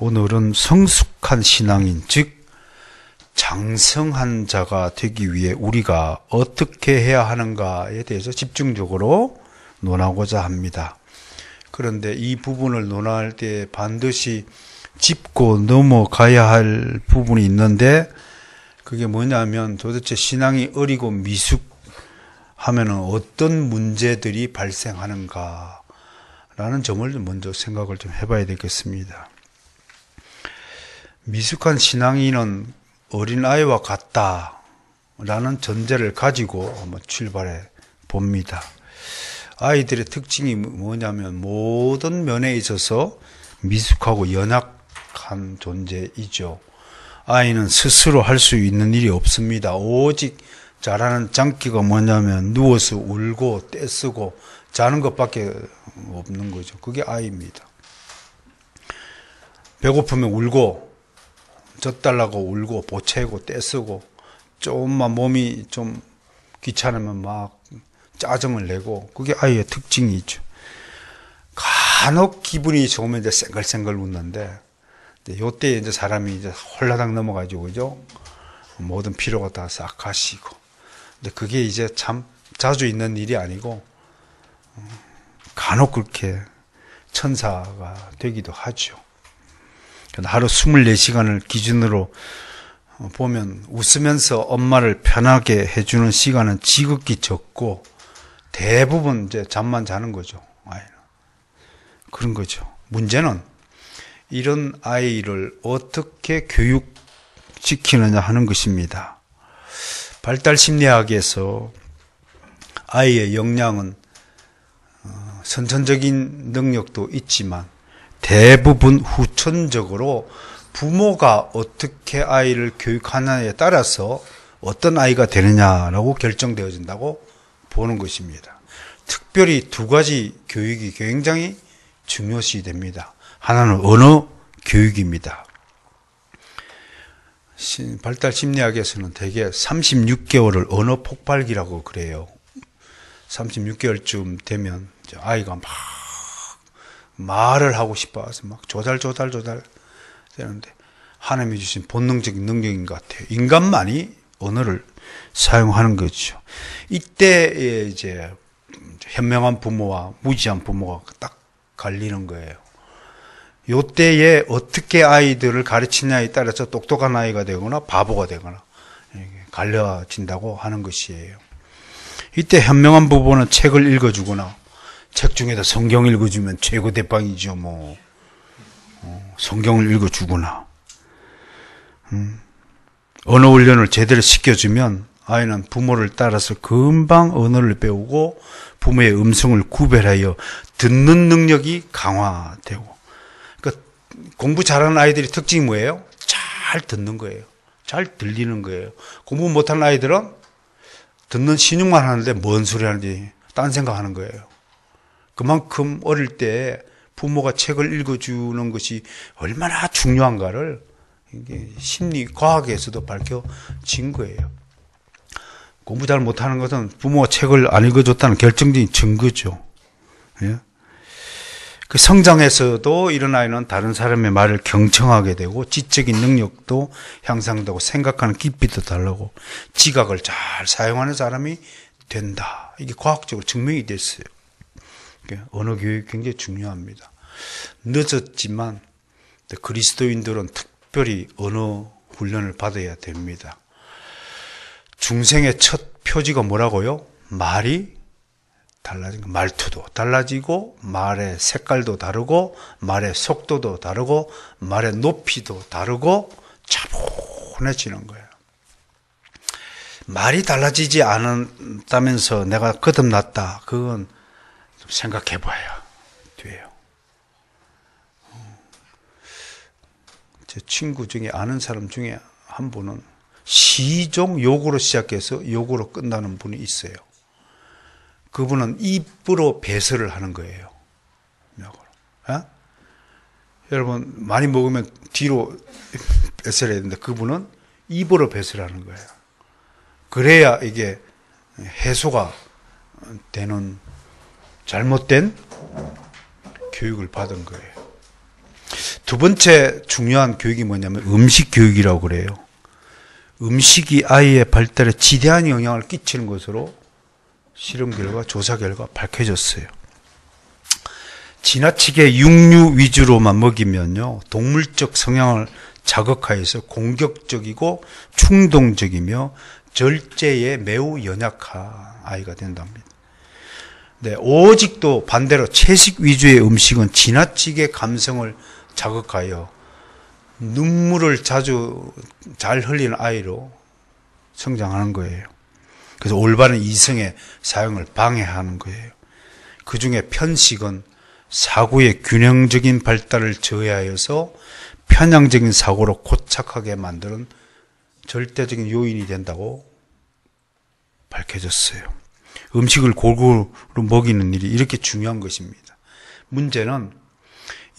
오늘은 성숙한 신앙인, 즉 장성한 자가 되기 위해 우리가 어떻게 해야 하는가에 대해서 집중적으로 논하고자 합니다. 그런데 이 부분을 논할 때 반드시 짚고 넘어가야 할 부분이 있는데, 그게 뭐냐면 도대체 신앙이 어리고 미숙하면 어떤 문제들이 발생하는가 라는 점을 먼저 생각을 좀 해봐야 되겠습니다. 미숙한 신앙인은 어린아이와 같다라는 전제를 가지고 한번 출발해 봅니다. 아이들의 특징이 뭐냐면 모든 면에 있어서 미숙하고 연약한 존재이죠. 아이는 스스로 할 수 있는 일이 없습니다. 오직 잘하는 장기가 뭐냐면 누워서 울고 떼쓰고 자는 것밖에 없는 거죠. 그게 아이입니다. 배고프면 울고, 젖 달라고 울고 보채고 떼쓰고, 조금만 몸이 좀 귀찮으면 막 짜증을 내고, 그게 아이의 특징이죠. 간혹 기분이 좋으면 이제 생글생글 웃는데, 요때 이제 사람이 이제 홀라당 넘어가지고, 그죠? 모든 피로가 다 싹 가시고. 근데 그게 이제 참 자주 있는 일이 아니고, 간혹 그렇게 천사가 되기도 하죠. 하루 24시간을 기준으로 보면 웃으면서 엄마를 편하게 해주는 시간은 지극히 적고 대부분 이제 잠만 자는 거죠. 아이는. 그런 거죠. 문제는 이런 아이를 어떻게 교육시키느냐 하는 것입니다. 발달심리학에서 아이의 역량은 선천적인 능력도 있지만 대부분 후천적으로 부모가 어떻게 아이를 교육하느냐에 따라서 어떤 아이가 되느냐라고 결정되어진다고 보는 것입니다. 특별히 두 가지 교육이 굉장히 중요시 됩니다. 하나는 언어 교육입니다. 발달심리학에서는 대개 36개월을 언어 폭발기라고 그래요. 36개월쯤 되면 아이가 막 말을 하고 싶어서 막 조달 되는데, 하나님이 주신 본능적인 능력인 것 같아요. 인간만이 언어를 사용하는 거죠. 이때 이제 현명한 부모와 무지한 부모가 딱 갈리는 거예요. 요때에 어떻게 아이들을 가르치냐에 따라서 똑똑한 아이가 되거나 바보가 되거나 갈려진다고 하는 것이에요. 이때 현명한 부모는 책을 읽어주거나, 책 중에도 성경 읽어주면 최고 대빵이죠. 성경을 읽어주거나, 언어 훈련을 제대로 시켜주면 아이는 부모를 따라서 금방 언어를 배우고 부모의 음성을 구별하여 듣는 능력이 강화되고. 그러니까 공부 잘하는 아이들의 특징이 뭐예요? 잘 듣는 거예요. 잘 들리는 거예요. 공부 못하는 아이들은 듣는 신용만 하는데 뭔 소리 하는지 딴 생각하는 거예요. 그만큼 어릴 때 부모가 책을 읽어주는 것이 얼마나 중요한가를 심리과학에서도 밝혀진 거예요. 공부 잘 못하는 것은 부모가 책을 안 읽어줬다는 결정적인 증거죠. 예? 그 성장에서도 이런 아이는 다른 사람의 말을 경청하게 되고 지적인 능력도 향상되고 생각하는 깊이도 다르고 지각을 잘 사용하는 사람이 된다. 이게 과학적으로 증명이 됐어요. 언어 교육이 굉장히 중요합니다. 늦었지만 그리스도인들은 특별히 언어 훈련을 받아야 됩니다. 중생의 첫 표지가 뭐라고요? 말이 달라진 거. 말투도 달라지고 말의 색깔도 다르고 말의 속도도 다르고 말의 높이도 다르고 차분해지는 거예요. 말이 달라지지 않았다면서 내가 거듭났다. 그건 좀 생각해 봐야 돼요. 제 친구 중에 아는 사람 중에 한 분은 시종 욕으로 시작해서 욕으로 끝나는 분이 있어요. 그분은 입으로 배설을 하는 거예요. 어? 여러분 많이 먹으면 뒤로 배설해야 되는데 그분은 입으로 배설하는 거예요. 그래야 이게 해소가 되는 잘못된 교육을 받은 거예요. 두 번째 중요한 교육이 뭐냐면 음식 교육이라고 그래요. 음식이 아이의 발달에 지대한 영향을 끼치는 것으로 실험 결과, 조사 결과 밝혀졌어요. 지나치게 육류 위주로만 먹이면요, 동물적 성향을 자극하여서 공격적이고 충동적이며 절제에 매우 연약한 아이가 된답니다. 네, 오직 또 반대로 채식 위주의 음식은 지나치게 감성을 자극하여 눈물을 자주 잘 흘리는 아이로 성장하는 거예요. 그래서 올바른 이성의 사용을 방해하는 거예요. 그 중에 편식은 사고의 균형적인 발달을 저해하여서 편향적인 사고로 고착하게 만드는 절대적인 요인이 된다고 밝혀졌어요. 음식을 골고루 먹이는 일이 이렇게 중요한 것입니다. 문제는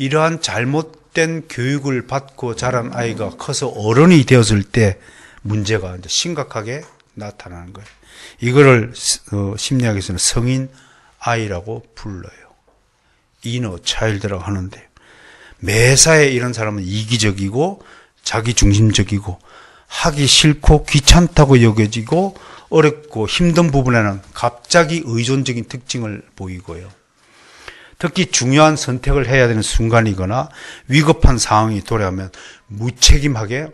이러한 잘못된 교육을 받고 자란 아이가 커서 어른이 되었을 때 문제가 이제 심각하게 나타나는 거예요. 이거를 심리학에서는 성인 아이라고 불러요. 이너 차일드라고 하는데요. 매사에 이런 사람은 이기적이고 자기중심적이고 하기 싫고 귀찮다고 여겨지고 어렵고 힘든 부분에는 갑자기 의존적인 특징을 보이고요. 특히 중요한 선택을 해야 되는 순간이거나 위급한 상황이 도래하면 무책임하게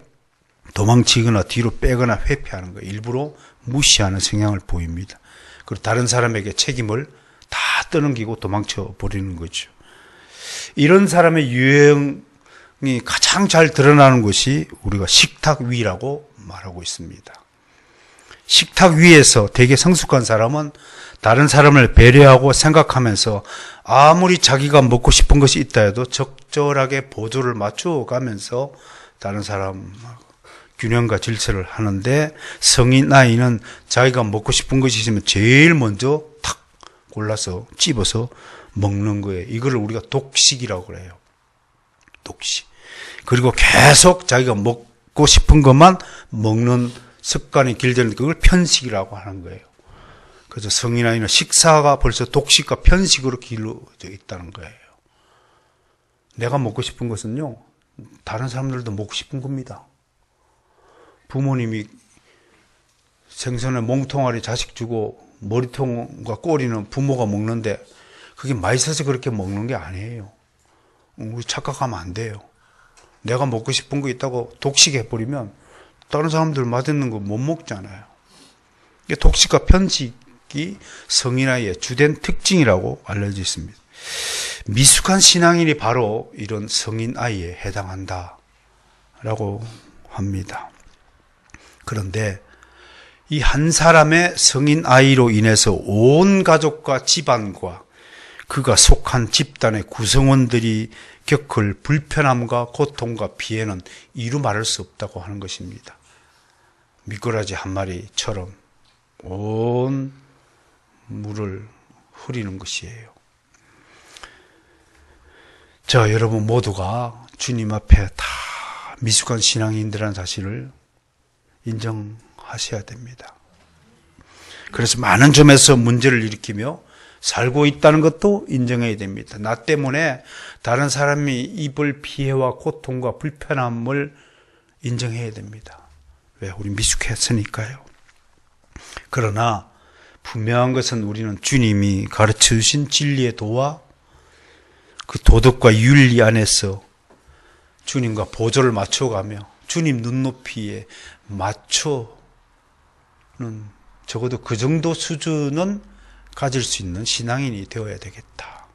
도망치거나 뒤로 빼거나 회피하는 거예요. 일부러 무시하는 성향을 보입니다. 그리고 다른 사람에게 책임을 다 떠넘기고 도망쳐 버리는 거죠. 이런 사람의 유형이 가장 잘 드러나는 것이 우리가 식탁 위라고 말하고 있습니다. 식탁 위에서 되게 성숙한 사람은 다른 사람을 배려하고 생각하면서 아무리 자기가 먹고 싶은 것이 있다 해도 적절하게 보조를 맞춰가면서 다른 사람 균형과 질서를 하는데, 성인 아이는 자기가 먹고 싶은 것이 있으면 제일 먼저 탁 골라서 찝어서 먹는 거예요. 이거를 우리가 독식이라고 그래요. 독식. 그리고 계속 자기가 먹고 싶은 것만 먹는 습관이 길들이는데 그걸 편식이라고 하는 거예요. 그래서 성인 아이는 식사가 벌써 독식과 편식으로 길러져 있다는 거예요. 내가 먹고 싶은 것은요, 다른 사람들도 먹고 싶은 겁니다. 부모님이 생선에 몽통아리 자식 주고 머리통과 꼬리는 부모가 먹는데 그게 맛있어서 그렇게 먹는 게 아니에요. 우리 착각하면 안 돼요. 내가 먹고 싶은 거 있다고 독식해버리면 다른 사람들 맛있는 거 못 먹잖아요. 이게 독식과 편식이 성인 아이의 주된 특징이라고 알려져 있습니다. 미숙한 신앙인이 바로 이런 성인 아이에 해당한다라고 합니다. 그런데 이 한 사람의 성인 아이로 인해서 온 가족과 집안과 그가 속한 집단의 구성원들이 겪을 불편함과 고통과 피해는 이루 말할 수 없다고 하는 것입니다. 미꾸라지 한 마리처럼 온 물을 흐리는 것이에요. 자, 여러분 모두가 주님 앞에 다 미숙한 신앙인들이라는 사실을 인정하셔야 됩니다. 그래서 많은 점에서 문제를 일으키며 살고 있다는 것도 인정해야 됩니다. 나 때문에 다른 사람이 입을 피해와 고통과 불편함을 인정해야 됩니다. 왜? 우리 미숙했으니까요. 그러나 분명한 것은 우리는 주님이 가르쳐 주신 진리의 도와 그 도덕과 윤리 안에서 주님과 보조를 맞춰가며 주님 눈높이에 맞춰는 적어도 그 정도 수준은 가질 수 있는 신앙인이 되어야 되겠다.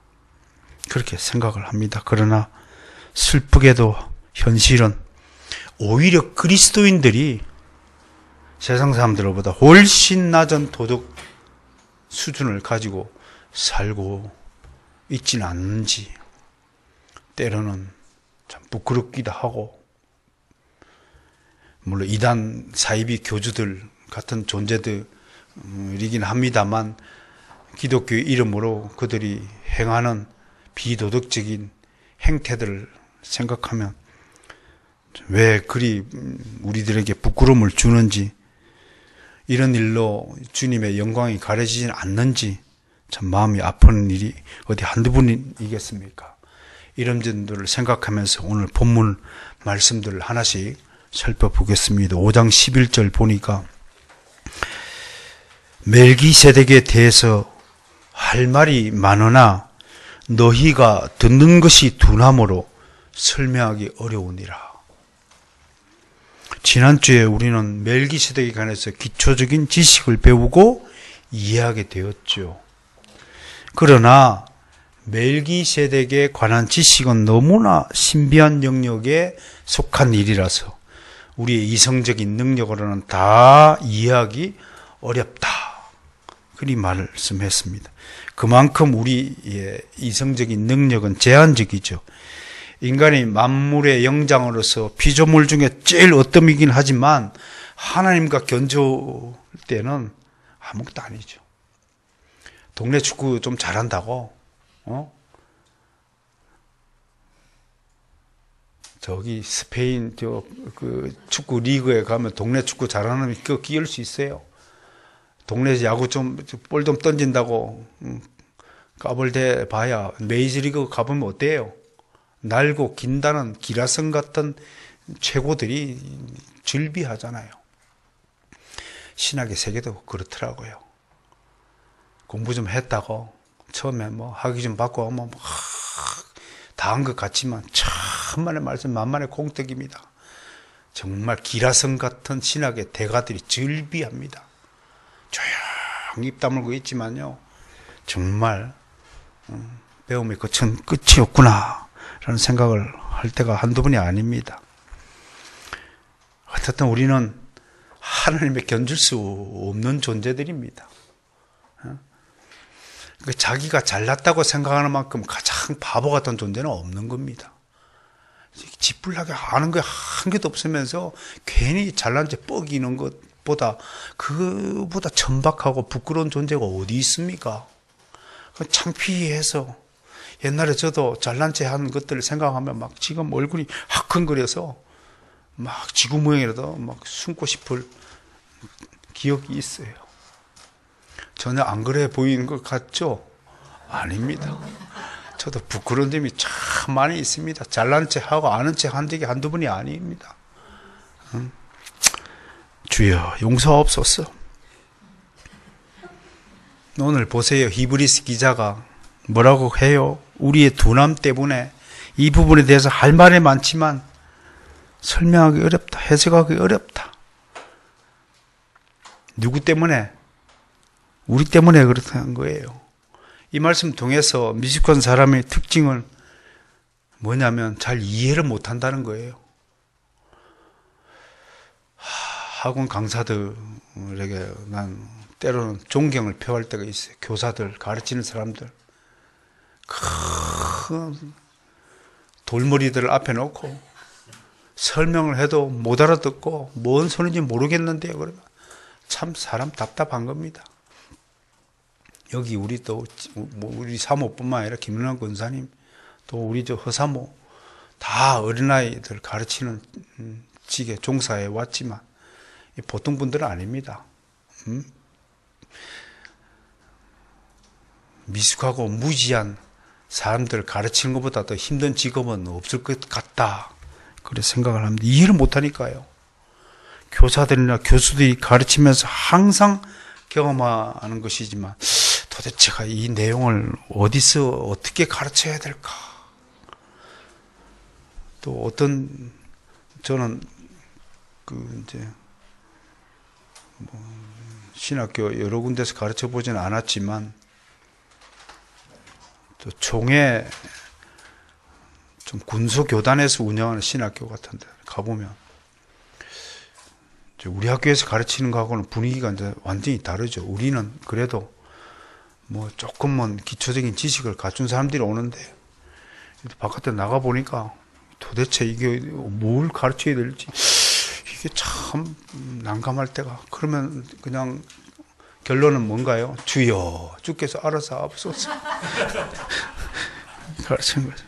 그렇게 생각을 합니다. 그러나 슬프게도 현실은 오히려 그리스도인들이 세상 사람들보다 훨씬 낮은 도덕 수준을 가지고 살고 있지는 않는지 때로는 참 부끄럽기도 하고, 물론 이단 사이비 교주들 같은 존재들이긴 합니다만 기독교의 이름으로 그들이 행하는 비도덕적인 행태들을 생각하면 왜 그리 우리들에게 부끄러움을 주는지, 이런 일로 주님의 영광이 가려지지는 않는지 참 마음이 아픈 일이 어디 한두 번이겠습니까? 이런 점들을 생각하면서 오늘 본문 말씀들을 하나씩 살펴보겠습니다. 5장 11절 보니까 멜기세덱에 대해서 할 말이 많으나 너희가 듣는 것이 둔함으로 설명하기 어려우니라. 지난주에 우리는 멜기세덱에 관해서 기초적인 지식을 배우고 이해하게 되었죠. 그러나 멜기세덱에 관한 지식은 너무나 신비한 영역에 속한 일이라서 우리의 이성적인 능력으로는 다 이해하기 어렵다. 그리 말씀했습니다. 그만큼 우리의 이성적인 능력은 제한적이죠. 인간이 만물의 영장으로서 피조물 중에 제일 어뜸이긴 하지만 하나님과 견줄 때는 아무것도 아니죠. 동네 축구 좀 잘한다고, 저기 스페인 그 축구 리그에 가면 동네 축구 잘하는 놈이 그 끼울 수 있어요. 동네에서 야구 볼 좀 던진다고 까불대 봐야 메이저리그 가보면 어때요? 날고 긴다는 기라성 같은 최고들이 즐비하잖아요. 신학의 세계도 그렇더라고요. 공부 좀 했다고 처음에 뭐 학위 좀 받고 하면 다 한 것 같지만 천만의 말씀 만만의 공덕입니다. 정말 기라성 같은 신학의 대가들이 즐비합니다. 조용히 입 다물고 있지만요, 정말 배움의 끝은 끝이 없구나 라는 생각을 할 때가 한두 번이 아닙니다. 어쨌든 우리는 하나님의 견줄 수 없는 존재들입니다. 자기가 잘났다고 생각하는 만큼 가장 바보 같은 존재는 없는 겁니다. 지푸라기 아는 게 한 개도 없으면서 괜히 잘난 체 뻐기는 것보다 그보다 천박하고 부끄러운 존재가 어디 있습니까? 창피해서 옛날에 저도 잘난 체 한 것들을 생각하면 막 지금 얼굴이 화끈거려서 막 지구 모양이라도 막 숨고 싶을 기억이 있어요. 전혀 안 그래 보이는 것 같죠? 아닙니다. 저도 부끄러운 점이 참 많이 있습니다. 잘난 체 하고 아는 체 한 적이 한두 번이 아닙니다. 주여 용서하옵소서. 오늘 보세요. 히브리서 기자가 뭐라고 해요? 우리의 둔함 때문에 이 부분에 대해서 할 말이 많지만 설명하기 어렵다. 해석하기 어렵다. 누구 때문에? 우리 때문에 그렇다는 거예요. 이 말씀 통해서 미숙한 사람의 특징은 뭐냐면 잘 이해를 못한다는 거예요. 학원 강사들에게 난 때로는 존경을 표할 때가 있어요. 교사들, 가르치는 사람들. 큰 돌머리들을 앞에 놓고 설명을 해도 못 알아듣고 뭔 소리인지 모르겠는데요. 그러면 참 사람 답답한 겁니다. 여기 우리 또 우리 사모뿐만 아니라 김은환 권사님 또 우리 저 허사모 다 어린아이들 가르치는 직에 종사해 왔지만 보통 분들은 아닙니다. 미숙하고 무지한 사람들 가르치는 것보다 더 힘든 직업은 없을 것 같다. 그래 생각을 합니다. 이해를 못하니까요. 교사들이나 교수들이 가르치면서 항상 경험하는 것이지만 도대체가 이 내용을 어디서 어떻게 가르쳐야 될까? 또 어떤 저는 이제 신학교 여러 군데서 가르쳐 보지는 않았지만 또 총회 좀 군소교단에서 운영하는 신학교 같은 데 가보면 우리 학교에서 가르치는 거하고는 분위기가 이제 완전히 다르죠. 우리는 그래도 뭐 조금은 기초적인 지식을 갖춘 사람들이 오는데 바깥에 나가 보니까 도대체 이게 뭘 가르쳐야 될지 이게 참 난감할 때가. 그러면 그냥 결론은 뭔가요? 주여, 주께서 알아서 하옵소서. 가르치는 거죠.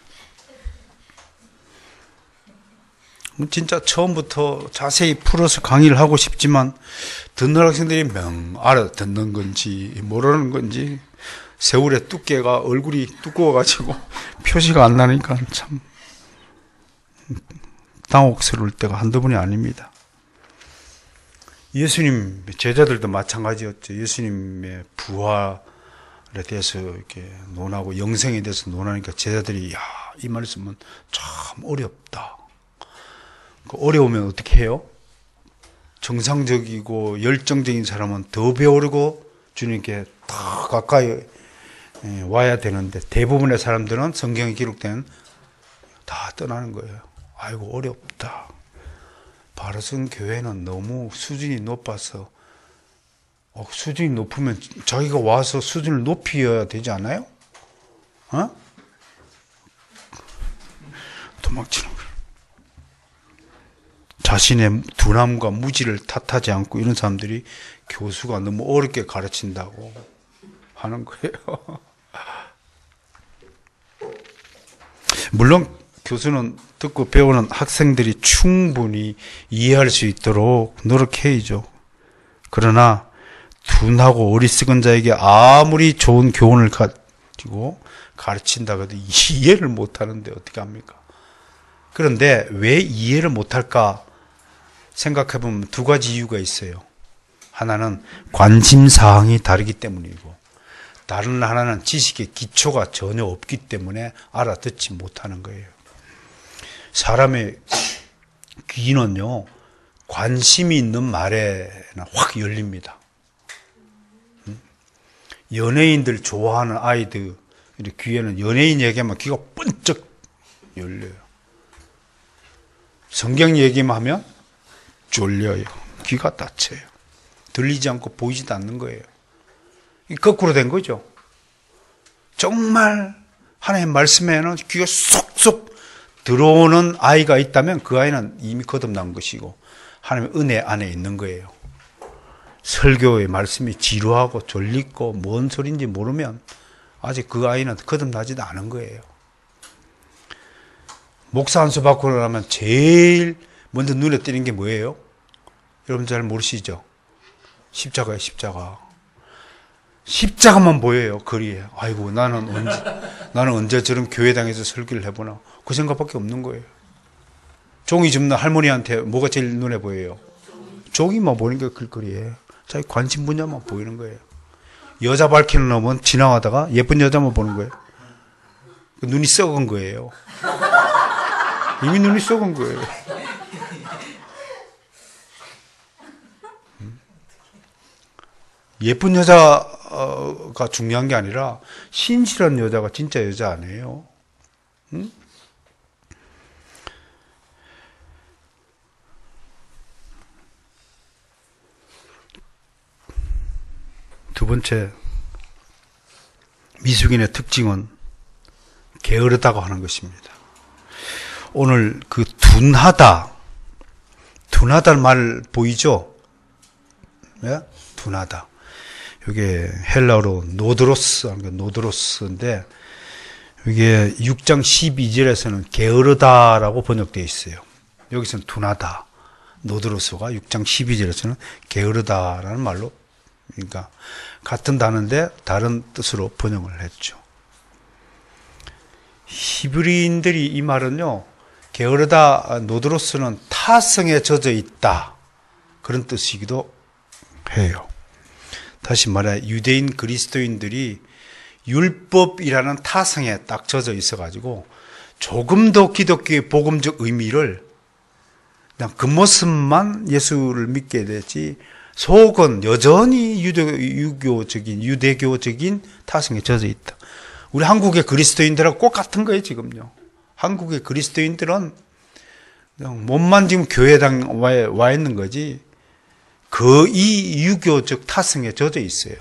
진짜 처음부터 자세히 풀어서 강의를 하고 싶지만 듣는 학생들이 알아듣는 건지 모르는 건지 세월의 두께가 얼굴이 두꺼워가지고 표시가 안 나니까 참 당혹스러울 때가 한두 번이 아닙니다. 예수님 제자들도 마찬가지였죠. 예수님의 부활에 대해서 이렇게 논하고 영생에 대해서 논하니까 제자들이 이 말씀은 참 어렵다. 어려우면 어떻게 해요? 정상적이고 열정적인 사람은 더 배우려고 주님께 더 가까이 와야 되는데 대부분의 사람들은 성경에 기록된 다 떠나는 거예요. 아이고 어렵다. 바르선 교회는 너무 수준이 높아서 수준이 높으면 자기가 와서 수준을 높여야 되지 않아요? 도망치는 거예요. 자신의 둔함과 무지를 탓하지 않고 이런 사람들이 교수가 너무 어렵게 가르친다고 하는 거예요. 물론 교수는 듣고 배우는 학생들이 충분히 이해할 수 있도록 노력해야죠. 그러나 둔하고 어리석은 자에게 아무리 좋은 교훈을 가지고 가르친다 해도 이해를 못하는데 어떻게 합니까? 그런데 왜 이해를 못할까 생각해보면 두 가지 이유가 있어요. 하나는 관심사항이 다르기 때문이고 다른 하나는 지식의 기초가 전혀 없기 때문에 알아듣지 못하는 거예요. 사람의 귀는요, 관심이 있는 말에나 확 열립니다. 연예인들 좋아하는 아이들 귀에는 연예인 얘기하면 귀가 번쩍 열려요. 성경 얘기만 하면 졸려요. 귀가 다쳐요. 들리지 않고 보이지도 않는 거예요. 거꾸로 된 거죠. 정말 하나님 말씀에는 귀가 쏙쏙 들어오는 아이가 있다면 그 아이는 이미 거듭난 것이고 하나님의 은혜 안에 있는 거예요. 설교의 말씀이 지루하고 졸리고 뭔 소리인지 모르면 아직 그 아이는 거듭나지도 않은 거예요. 목사 한 수 받고 나면 제일 먼저 눈에 띄는 게 뭐예요? 여러분 잘 모르시죠? 십자가예요, 십자가. 십자가만 보여요, 거리에. 아이고, 나는 언제 저런 교회당에서 설교를 해보나. 그 생각밖에 없는 거예요. 종이 줍는 할머니한테 뭐가 제일 눈에 보여요? 종이만 보이는 게 길거리에. 자기 관심 분야만 보이는 거예요. 여자 밝히는 놈은 지나가다가 예쁜 여자만 보는 거예요. 눈이 썩은 거예요. 이미 눈이 썩은 거예요. 예쁜 여자가 중요한 게 아니라 신실한 여자가 진짜 여자 아니에요. 응? 두 번째, 미숙인의 특징은 게으르다고 하는 것입니다. 오늘 그 둔하다는 말 보이죠? 네? 둔하다. 이게 헬라어로 노드로스인데 이게 6장 12절에서는 게으르다라고 번역되어 있어요. 여기서는 둔하다. 노드로스가 6장 12절에서는 게으르다라는 말로, 그러니까 같은 단어인데 다른 뜻으로 번역을 했죠. 히브리인들이 이 말은요, 게으르다, 노드로스는 타성에 젖어 있다, 그런 뜻이기도 해요. 다시 말해 유대인 그리스도인들이 율법이라는 타성에 딱 젖어 있어가지고 조금 더 기독교의 복음적 의미를 그냥 그 모습만 예수를 믿게 되지 속은 여전히 유대교적인 타성에 젖어 있다. 우리 한국의 그리스도인들하고 꼭 같은 거예요, 지금요. 한국의 그리스도인들은 그냥 몸만 지금 교회당 와 있는 거지, 이 유교적 타성에 젖어 있어요.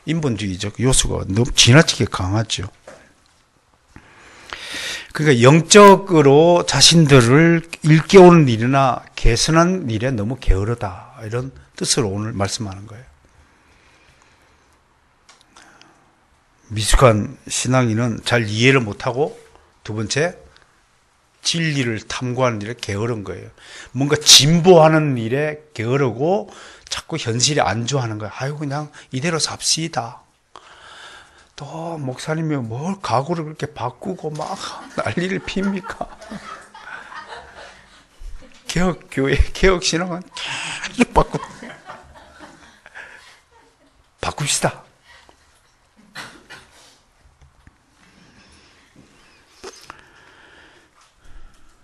인본주의적 요소가 너무 지나치게 강하죠. 그러니까 영적으로 자신들을 일깨우는 일이나 개선하는 일에 너무 게으르다, 이런 뜻으로 오늘 말씀하는 거예요. 미숙한 신앙인은 잘 이해를 못하고, 두 번째, 진리를 탐구하는 일에 게으른 거예요. 뭔가 진보하는 일에 게으르고 자꾸 현실에 안주하는 거예요. 아유, 그냥 이대로 삽시다. 또 목사님이 뭘 가구를 그렇게 바꾸고 막 난리를 핍니까? 개혁교회, 개혁신앙은 계속 바꿉시다.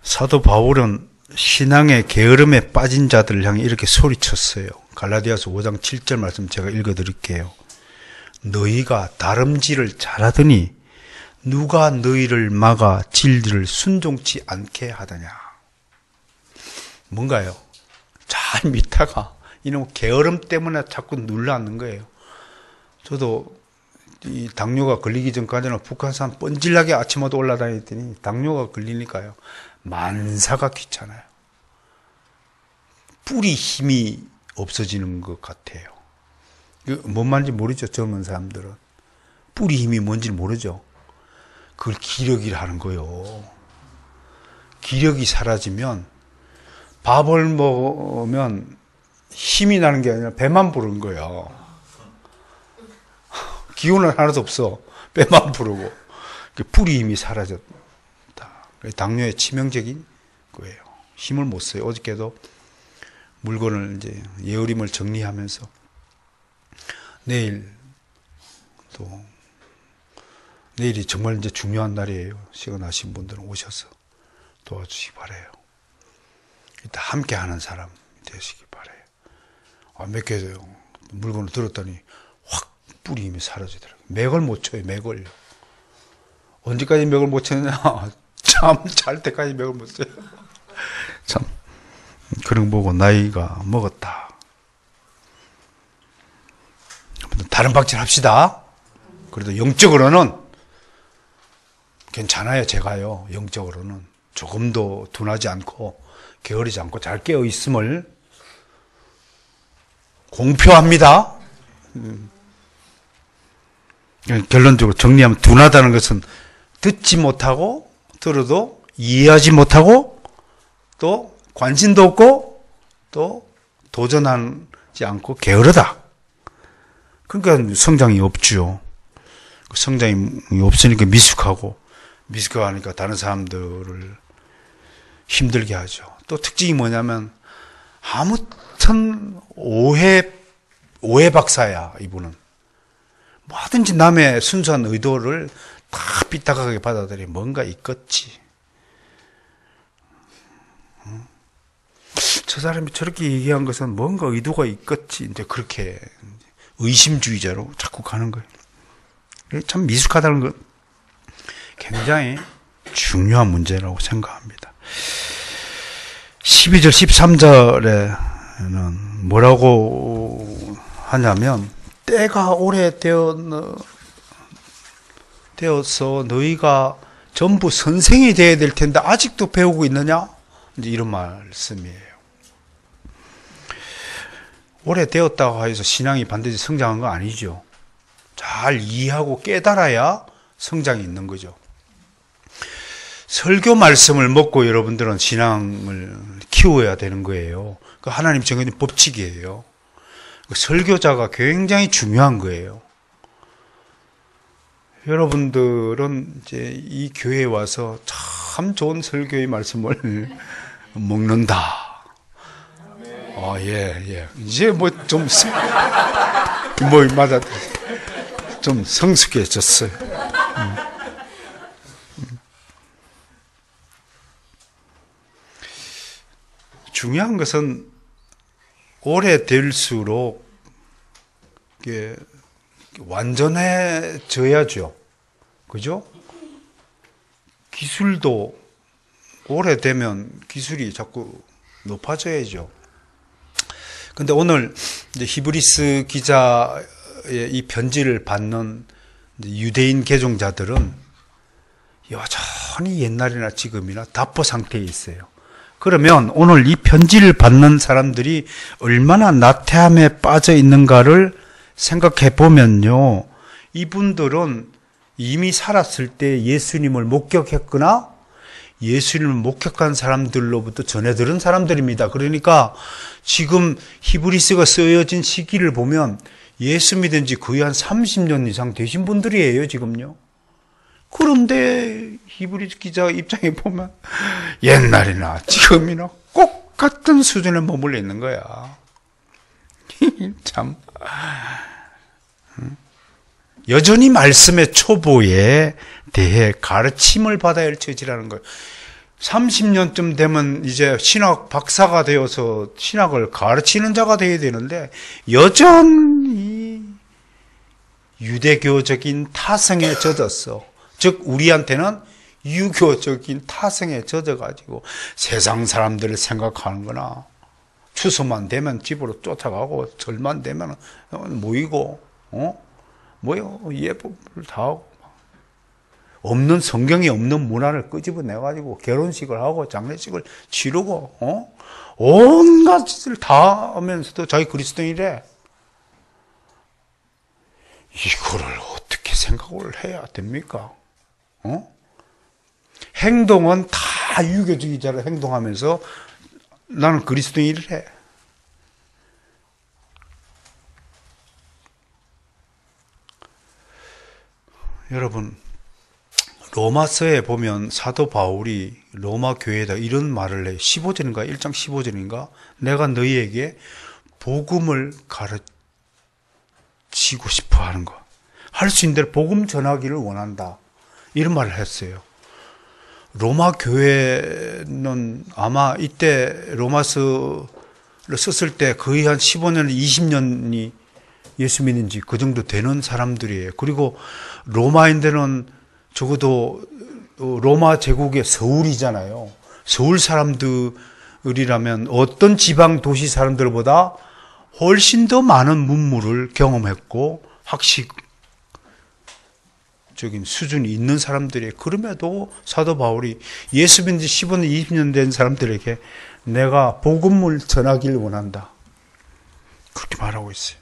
사도 바울은 신앙의 게으름에 빠진 자들을 향해 이렇게 소리쳤어요. 갈라디아서 5장 7절 말씀 제가 읽어드릴게요. 너희가 다름질을 잘하더니 누가 너희를 막아 진리를 순종치 않게 하더냐. 뭔가요? 잘 믿다가 이놈 게으름 때문에 자꾸 눌러앉는 거예요. 저도 이 당뇨가 걸리기 전까지는 북한산 뻔질나게 아침마다 올라다녔더니 당뇨가 걸리니까요. 만사가 귀찮아요. 뿌리 힘이 없어지는 것 같아요. 뭔 말인지 모르죠, 젊은 사람들은. 뿌리 힘이 뭔지 모르죠. 그걸 기력이라 하는 거예요. 기력이 사라지면 밥을 먹으면 힘이 나는 게 아니라 배만 부른 거예요. 기운은 하나도 없어. 배만 부르고. 뿌리 힘이 사라졌다. 당뇨의 치명적인 거예요. 힘을 못 써요. 어저께도 물건을 이제 예우림을 정리하면서 내일이 정말 이제 중요한 날이에요. 시간 나신 분들은 오셔서 도와주시기 바라요. 이따 함께 하는 사람 되시기 바라요. 몇 개 물건을 들었더니 확 뿌리 힘이 사라지더라고요. 맥을 못 쳐요, 맥을. 언제까지 맥을 못 치느냐? 참, 잘 때까지 맥을 못 쳐요. 참, 그런 거 보고 나이가 먹었다. 다른 박질 합시다. 그래도 영적으로는 괜찮아요, 제가요. 영적으로는 조금도 둔하지 않고 게으르지 않고 잘 깨어 있음을 공표합니다. 결론적으로 정리하면 둔하다는 것은 듣지 못하고 들어도 이해하지 못하고 또 관심도 없고 또 도전하지 않고 게으르다. 그러니까 성장이 없죠. 성장이 없으니까 미숙하니까 다른 사람들을 힘들게 하죠. 또 특징이 뭐냐면 아무튼 오해 박사야, 이분은. 뭐든지 남의 순수한 의도를 다 삐딱하게 받아들여. 뭔가 있겠지. 저 사람이 저렇게 얘기한 것은 뭔가 의도가 있겠지. 이제 그렇게 의심주의자로 자꾸 가는 거예요. 참 미숙하다는 건 굉장히 중요한 문제라고 생각합니다. 12절, 13절에는 뭐라고 하냐면, 때가 오래되어서 너희가 전부 선생이 되어야 될 텐데 아직도 배우고 있느냐? 이제 이런 말씀이에요. 오래되었다고 해서 신앙이 반드시 성장한 거 아니죠. 잘 이해하고 깨달아야 성장이 있는 거죠. 설교 말씀을 먹고 여러분들은 신앙을 키워야 되는 거예요. 그 하나님 정해진 법칙이에요. 설교자가 굉장히 중요한 거예요. 여러분들은 이제 이 교회에 와서 참 좋은 설교의 말씀을 먹는다. 예. 이제 맞아. 좀 성숙해졌어요. 중요한 것은 오래될수록 이게 완전해져야죠. 그죠? 기술도 오래되면 기술이 자꾸 높아져야죠. 근데 오늘 이제 히브리스 기자의 이 편지를 받는 유대인 개종자들은 여전히 옛날이나 지금이나 답보 상태에 있어요. 그러면 오늘 이 편지를 받는 사람들이 얼마나 나태함에 빠져 있는가를 생각해 보면요. 이분들은 이미 살았을 때 예수님을 목격했거나 예수님을 목격한 사람들로부터 전해 들은 사람들입니다. 그러니까 지금 히브리서가 쓰여진 시기를 보면 예수 믿은 지 거의 한 30년 이상 되신 분들이에요, 지금요. 그런데 히브리 기자 입장에 보면 옛날이나 지금이나 꼭 같은 수준에 머물러 있는 거야. 참. 여전히 말씀의 초보에 대해 가르침을 받아야 할 처지라는 거예요. 30년쯤 되면 이제 신학 박사가 되어서 신학을 가르치는 자가 되어야 되는데 여전히 유대교적인 타성에 젖었어. 즉 우리한테는 유교적인 타성에 젖어가지고 세상 사람들을 생각하는 거나 추수만 되면 집으로 쫓아가고 절만 되면 모이고 뭐요 예법을 다 하고 없는 성경에 없는 문화를 끄집어내가지고 결혼식을 하고 장례식을 치르고 온갖 짓을 다 하면서도 자기 그리스도인이래. 이거를 어떻게 생각을 해야 됩니까? 행동은 다 유교주의자로 행동하면서 나는 그리스도인이래. 여러분, 로마서에 보면 사도 바울이 로마 교회에다 이런 말을 해. 15절인가? 1장 15절인가? 내가 너희에게 복음을 가르치고 싶어 하는 거. 할 수 있는 대로 복음 전하기를 원한다. 이런 말을 했어요. 로마 교회는 아마 이때 로마서를 썼을 때 거의 한 15년, 20년이 예수 믿는지 그 정도 되는 사람들이에요. 그리고 로마인들은 적어도 로마 제국의 서울이잖아요. 서울 사람들이라면 어떤 지방 도시 사람들보다 훨씬 더 많은 문물을 경험했고 학식적인 수준이 있는 사람들이에요. 그럼에도 사도 바울이 예수 믿은 지 15년, 20년 된 사람들에게 내가 복음을 전하기를 원한다. 그렇게 말하고 있어요.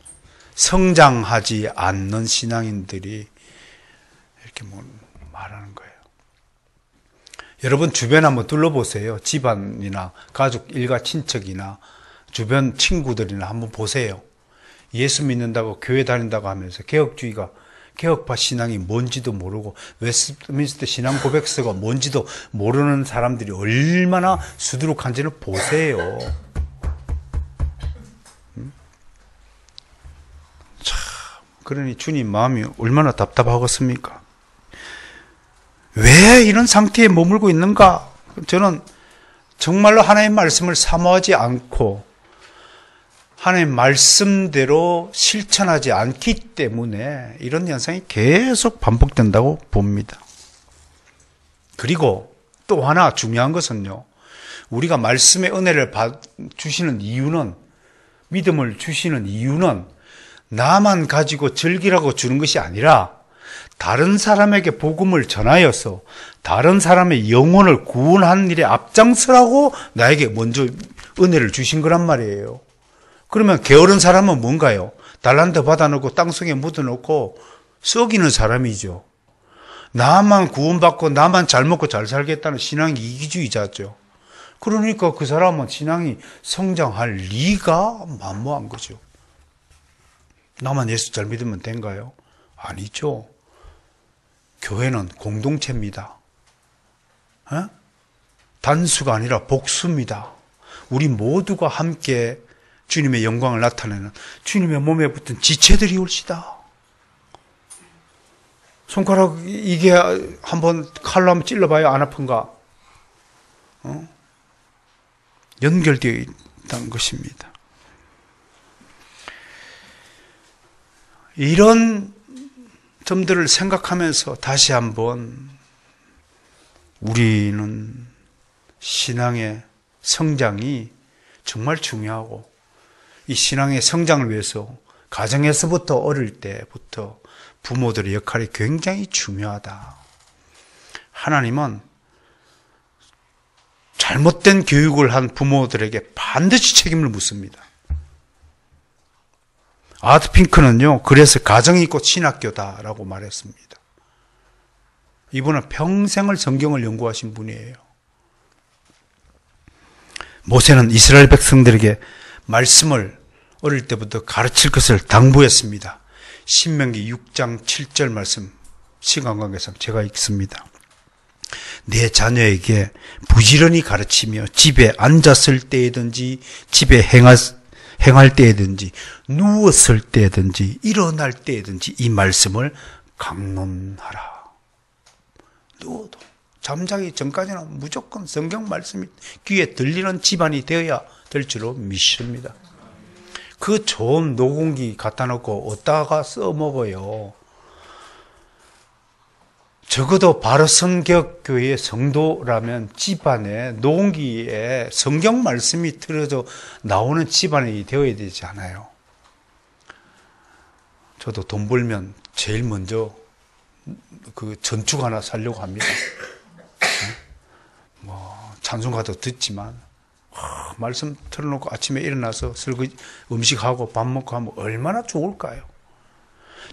성장하지 않는 신앙인들이 이렇게 말하는 거예요. 여러분 주변 한번 둘러보세요. 집안이나 가족, 일가, 친척이나 주변 친구들이나 한번 보세요. 예수 믿는다고 교회 다닌다고 하면서 개혁파 신앙이 뭔지도 모르고 웨스트민스터 신앙 고백서가 뭔지도 모르는 사람들이 얼마나 수두룩한지는 보세요. 참, 그러니 주님 마음이 얼마나 답답하겠습니까? 왜 이런 상태에 머물고 있는가? 저는 정말로 하나님의 말씀을 사모하지 않고 하나님의 말씀대로 실천하지 않기 때문에 이런 현상이 계속 반복된다고 봅니다. 그리고 또 하나 중요한 것은요, 우리가 말씀의 은혜를 주시는 이유는, 믿음을 주시는 이유는 나만 가지고 즐기라고 주는 것이 아니라 다른 사람에게 복음을 전하여서 다른 사람의 영혼을 구원하는 일에 앞장서라고 나에게 먼저 은혜를 주신 거란 말이에요. 그러면 게으른 사람은 뭔가요? 달란트 받아놓고 땅속에 묻어놓고 썩이는 사람이죠. 나만 구원받고 나만 잘 먹고 잘 살겠다는 신앙이 이기주의자죠. 그러니까 그 사람은 신앙이 성장할 리가 만무한 거죠. 나만 예수 잘 믿으면 된가요? 아니죠. 교회는 공동체입니다. 단수가 아니라 복수입니다. 우리 모두가 함께 주님의 영광을 나타내는 주님의 몸에 붙은 지체들이 올시다. 손가락 이게 한번 칼로 한번 찔러봐요. 안 아픈가? 연결되어 있다는 것입니다. 이런 점들을 생각하면서 다시 한번 우리는 신앙의 성장이 정말 중요하고 이 신앙의 성장을 위해서 가정에서부터 어릴 때부터 부모들의 역할이 굉장히 중요하다. 하나님은 잘못된 교육을 한 부모들에게 반드시 책임을 묻습니다. 아트 핑크는요, 그래서 가정이 곧 신학교다라고 말했습니다. 이분은 평생을 성경을 연구하신 분이에요. 모세는 이스라엘 백성들에게 말씀을 어릴 때부터 가르칠 것을 당부했습니다. 신명기 6장 7절 말씀, 시간 관계상 제가 읽습니다. 내 자녀에게 부지런히 가르치며 집에 앉았을 때이든지 집에 행할 때이든지 누웠을 때이든지 일어날 때이든지 이 말씀을 강론하라. 누워도 잠자기 전까지는 무조건 성경 말씀이 귀에 들리는 집안이 되어야 될 줄로 믿습니다. 그 좋은 노공기 갖다 놓고 어디다가 써먹어요. 적어도 바로선교회의 성도라면 집안에 노공기에 성경 말씀이 틀어져 나오는 집안이 되어야 되지 않아요. 저도 돈 벌면 제일 먼저 그 전축 하나 사려고 합니다. 뭐 찬송가도 듣지만 말씀 틀어놓고 아침에 일어나서 설거지 음식하고 밥 먹고 하면 얼마나 좋을까요?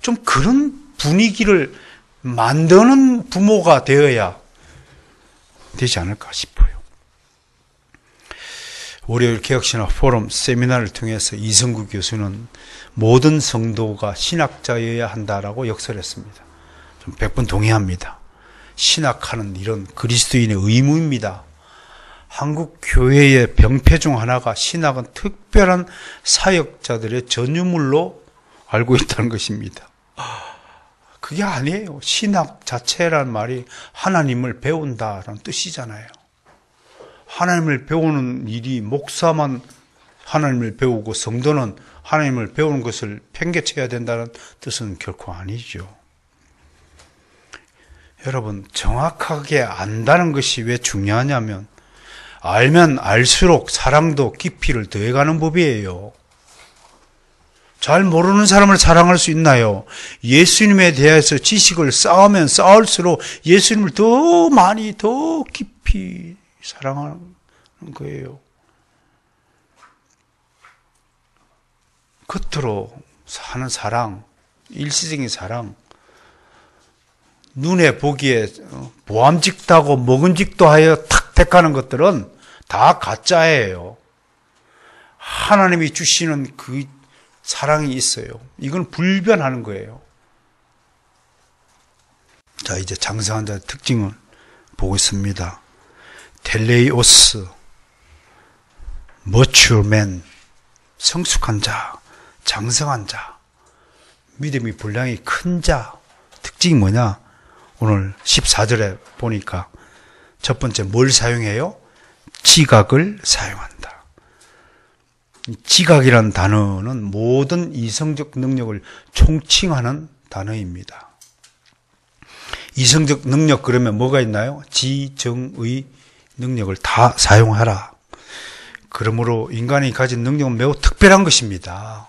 좀 그런 분위기를 만드는 부모가 되어야 되지 않을까 싶어요. 월요일 개혁신학 포럼 세미나를 통해서 이성구 교수는 모든 성도가 신학자여야 한다라고 역설했습니다. 좀 100번 동의합니다. 신학하는 일은 그리스도인의 의무입니다. 한국 교회의 병폐 중 하나가 신학은 특별한 사역자들의 전유물로 알고 있다는 것입니다. 그게 아니에요. 신학 자체란 말이 하나님을 배운다라는 뜻이잖아요. 하나님을 배우는 일이 목사만 하나님을 배우고 성도는 하나님을 배우는 것을 팽개쳐야 된다는 뜻은 결코 아니죠. 여러분, 정확하게 안다는 것이 왜 중요하냐면 알면 알수록 사랑도 깊이를 더해가는 법이에요. 잘 모르는 사람을 사랑할 수 있나요? 예수님에 대해서 지식을 쌓으면 쌓을수록 예수님을 더 많이 더 깊이 사랑하는 거예요. 겉으로 하는 사랑, 일시적인 사랑, 눈에 보기에 보암직하고 먹음직도 하여 탁 택하는 것들은 다 가짜예요. 하나님이 주시는 그 사랑이 있어요. 이건 불변하는 거예요. 자, 이제 장성한 자의 특징을 보고 있습니다. 텔레이오스, mature man, 성숙한 자, 장성한 자, 믿음이 분량이 큰 자. 특징이 뭐냐? 오늘 14절에 보니까 첫 번째 뭘 사용해요? 지각을 사용한다. 지각이라는 단어는 모든 이성적 능력을 총칭하는 단어입니다. 이성적 능력 그러면 뭐가 있나요? 지정의 능력을 다 사용하라. 그러므로 인간이 가진 능력은 매우 특별한 것입니다.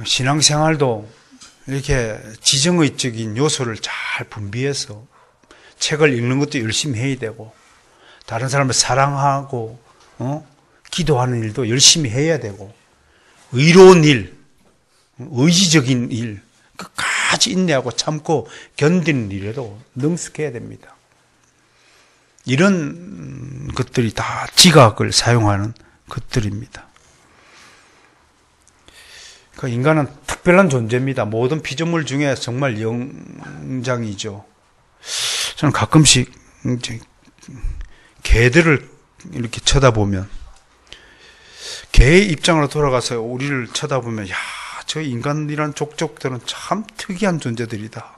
신앙생활도 이렇게 지정의적인 요소를 잘 분비해서 책을 읽는 것도 열심히 해야 되고 다른 사람을 사랑하고 기도하는 일도 열심히 해야 되고 의로운 일, 의지적인 일, 끝까지 인내하고 참고 견디는 일에도 능숙해야 됩니다. 이런 것들이 다 지각을 사용하는 것들입니다. 그러니까 인간은 특별한 존재입니다. 모든 피조물 중에 정말 영장이죠. 저는 가끔씩 개들을 이렇게 쳐다보면 개의 입장으로 돌아가서 우리를 쳐다보면 야, 저 인간이란 족족들은 참 특이한 존재들이다.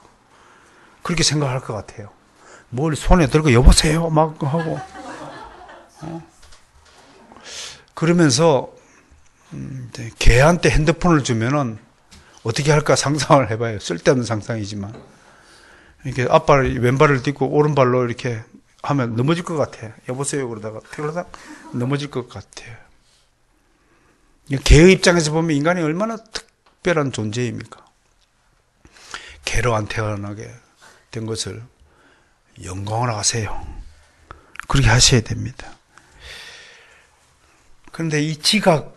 그렇게 생각할 것 같아요. 뭘 손에 들고 여보세요 막 하고 그러면서 개한테 핸드폰을 주면은 어떻게 할까 상상을 해봐요. 쓸데없는 상상이지만 이렇게 앞발 왼발을 딛고 오른발로 이렇게 하면 넘어질 것 같아. 여보세요 그러다가 넘어질 것 같아요. 개의 입장에서 보면 인간이 얼마나 특별한 존재입니까? 개로 안 태어나게 된 것을 영광을 하세요. 그렇게 하셔야 됩니다. 그런데 이 지각을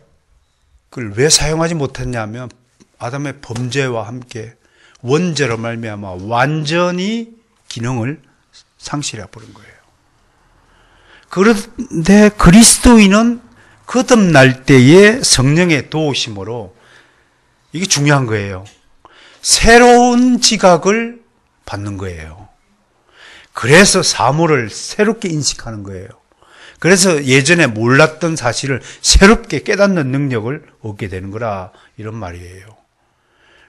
왜 사용하지 못했냐면 아담의 범죄와 함께 원죄로 말미암아 완전히 기능을 상실해 버린 거예요. 그런데 그리스도인은 거듭날 때의 성령의 도우심으로 이게 중요한 거예요. 새로운 지각을 받는 거예요. 그래서 사물을 새롭게 인식하는 거예요. 그래서 예전에 몰랐던 사실을 새롭게 깨닫는 능력을 얻게 되는 거라 이런 말이에요.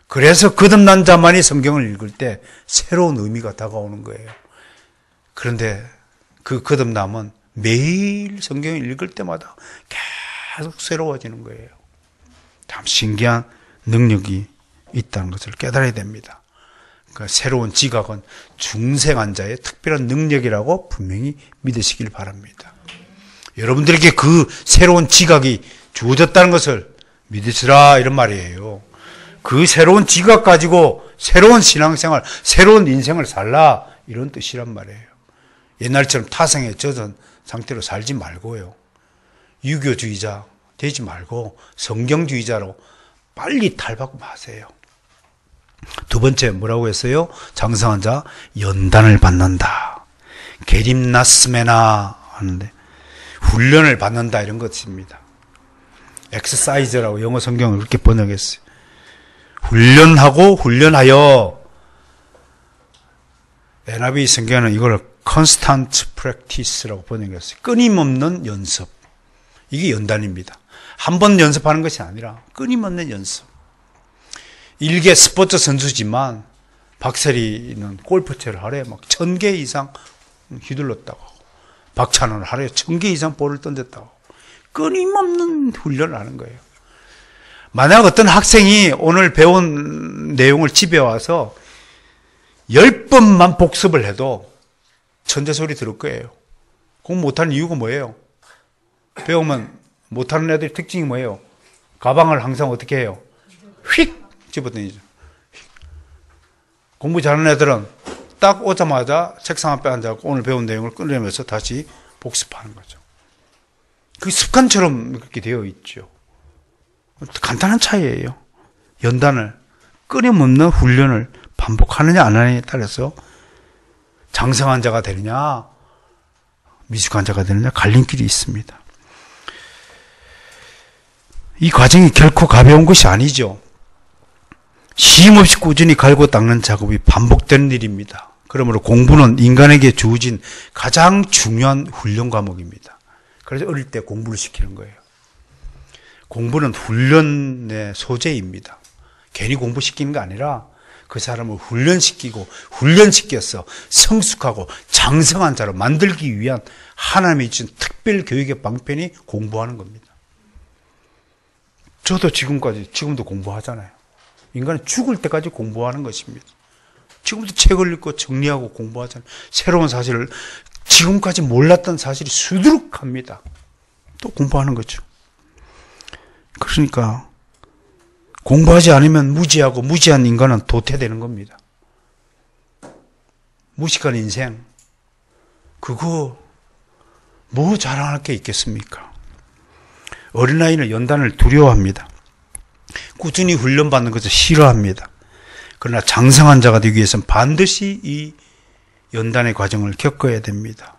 그래서 거듭난 자만이 성경을 읽을 때 새로운 의미가 다가오는 거예요. 그런데 그 거듭남은 매일 성경을 읽을 때마다 계속 새로워지는 거예요. 참 신기한 능력이 있다는 것을 깨달아야 됩니다. 그러니까 새로운 지각은 중생한 자의 특별한 능력이라고 분명히 믿으시길 바랍니다. 여러분들에게 그 새로운 지각이 주어졌다는 것을 믿으시라 이런 말이에요. 그 새로운 지각 가지고 새로운 신앙생활, 새로운 인생을 살라 이런 뜻이란 말이에요. 옛날처럼 타성에 젖은 상태로 살지 말고요. 유교주의자 되지 말고 성경주의자로 빨리 탈바꿈하세요. 두 번째 뭐라고 했어요? 장성한 자 연단을 받는다. 게림나스메나 하는데 훈련을 받는다 이런 것입니다. 엑서사이즈라고 영어 성경을 그렇게 번역했어요. 훈련하고 훈련하여. NIV 성경은 이걸 constant practice라고 번역했어요. 끊임없는 연습. 이게 연단입니다. 한 번 연습하는 것이 아니라 끊임없는 연습. 일개 스포츠 선수지만 박세리는 골프채를 하루에 막 1000개 이상 휘둘렀다고 하고, 박찬호는 하루에 1000개 이상 볼을 던졌다고. 끊임없는 훈련을 하는 거예요. 만약 어떤 학생이 오늘 배운 내용을 집에 와서 10번만 복습을 해도 천재 소리 들을 거예요. 공부 못하는 이유가 뭐예요? 배우면 못하는 애들의 특징이 뭐예요? 가방을 항상 어떻게 해요? 휙 집어던지죠. 공부 잘하는 애들은 딱 오자마자 책상 앞에 앉아서 오늘 배운 내용을 꺼내면서 다시 복습하는 거죠. 그 습관처럼 그렇게 되어 있죠. 간단한 차이예요. 연단을 끊임없는 훈련을 반복하느냐 안 하느냐에 따라서 장성한 자가 되느냐 미숙한 자가 되느냐 갈림길이 있습니다. 이 과정이 결코 가벼운 것이 아니죠. 쉼없이 꾸준히 갈고 닦는 작업이 반복되는 일입니다. 그러므로 공부는 인간에게 주어진 가장 중요한 훈련 과목입니다. 그래서 어릴 때 공부를 시키는 거예요. 공부는 훈련의 소재입니다. 괜히 공부시키는 게 아니라 그 사람을 훈련시키고 훈련시켜서 성숙하고 장성한 자로 만들기 위한 하나님이 주신 특별 교육의 방편이 공부하는 겁니다. 저도 지금도 공부하잖아요. 인간은 죽을 때까지 공부하는 것입니다. 지금도 책을 읽고 정리하고 공부하잖아요. 새로운 사실을 지금까지 몰랐던 사실이 수두룩합니다. 또 공부하는 거죠. 그러니까 공부하지 않으면 무지하고 무지한 인간은 도태되는 겁니다. 무식한 인생, 그거 뭐 자랑할 게 있겠습니까? 어린아이는 연단을 두려워합니다. 꾸준히 훈련받는 것을 싫어합니다. 그러나 장성한 자가 되기 위해서는 반드시 이 연단의 과정을 겪어야 됩니다.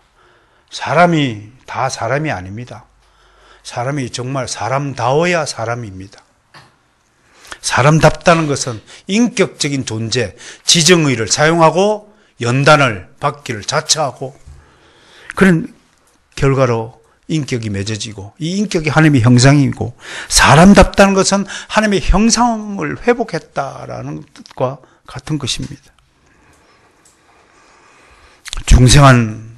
사람이 다 사람이 아닙니다. 사람이 정말 사람다워야 사람입니다. 사람답다는 것은 인격적인 존재, 지정의를 사용하고 연단을 받기를 자처하고 그런 결과로 인격이 맺어지고 이 인격이 하나님의 형상이고 사람답다는 것은 하나님의 형상을 회복했다라는 뜻과 같은 것입니다. 중생한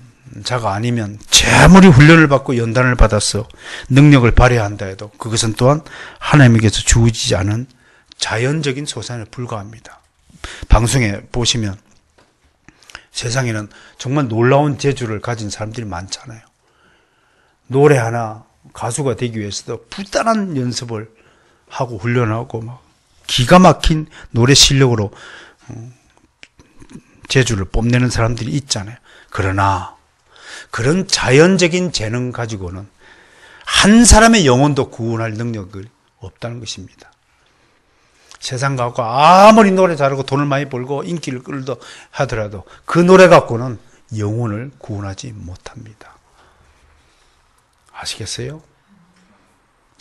자가 아니면 아무리 훈련을 받고 연단을 받아서 능력을 발휘해야 한다 해도 그것은 또한 하나님에게서 주어지지 않은 자연적인 소산에 불과합니다. 방송에 보시면 세상에는 정말 놀라운 재주를 가진 사람들이 많잖아요. 노래 하나 가수가 되기 위해서도 부단한 연습을 하고 훈련하고 막 기가 막힌 노래 실력으로 재주를 뽐내는 사람들이 있잖아요. 그러나 그런 자연적인 재능 가지고는 한 사람의 영혼도 구원할 능력이 없다는 것입니다. 세상 갖고 아무리 노래 잘하고 돈을 많이 벌고 인기를 끌다 하더라도 그 노래 갖고는 영혼을 구원하지 못합니다. 아시겠어요?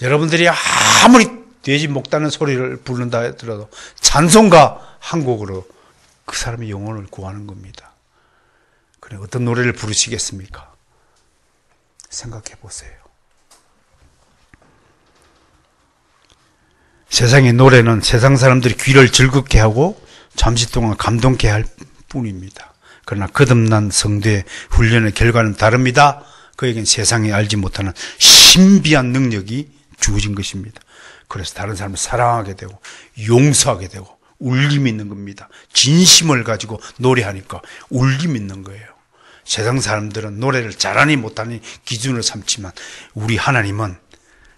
여러분들이 아무리 돼지 목다는 소리를 부른다 하더라도 찬송가 한 곡으로 그 사람의 영혼을 구하는 겁니다. 그래, 어떤 노래를 부르시겠습니까? 생각해 보세요. 세상의 노래는 세상 사람들이 귀를 즐겁게 하고 잠시 동안 감동케 할 뿐입니다. 그러나 거듭난 성도의 훈련의 결과는 다릅니다. 그에겐 세상이 알지 못하는 신비한 능력이 주어진 것입니다. 그래서 다른 사람을 사랑하게 되고 용서하게 되고 울림이 있는 겁니다. 진심을 가지고 노래하니까 울림이 있는 거예요. 세상 사람들은 노래를 잘하니 못하니 기준을 삼지만 우리 하나님은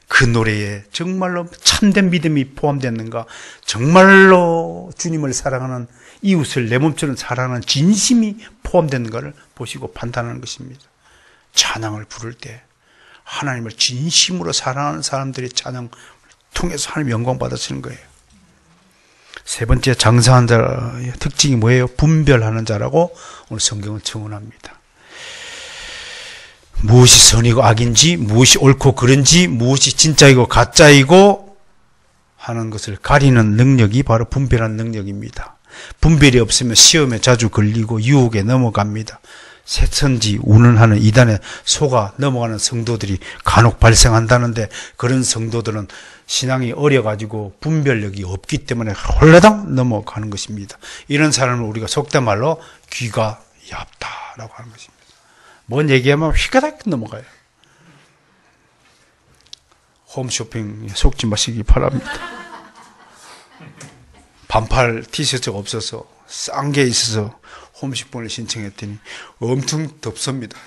그 노래에 정말로 참된 믿음이 포함됐는가, 정말로 주님을 사랑하는, 이웃을 내 몸처럼 사랑하는 진심이 포함됐는가를 보시고 판단하는 것입니다. 찬양을 부를 때 하나님을 진심으로 사랑하는 사람들의 찬양을 통해서 하나님 영광 받으시는 거예요. 세 번째, 장사한 자의 특징이 뭐예요? 분별하는 자라고 오늘 성경은 증언합니다. 무엇이 선이고 악인지, 무엇이 옳고 그른지, 무엇이 진짜이고 가짜이고 하는 것을 가리는 능력이 바로 분별하는 능력입니다. 분별이 없으면 시험에 자주 걸리고 유혹에 넘어갑니다. 새천지 운운하는 이단에 속아 넘어가는 성도들이 간혹 발생한다는데, 그런 성도들은 신앙이 어려가지고 분별력이 없기 때문에 홀라당 넘어가는 것입니다. 이런 사람을 우리가 속된 말로 귀가 얇다라고 하는 것입니다. 뭔 얘기하면 휘가닥 넘어가요. 홈쇼핑에 속지 마시기 바랍니다. 반팔 티셔츠가 없어서 싼 게 있어서 홈쇼핑을 신청했더니 엄청 덥습니다.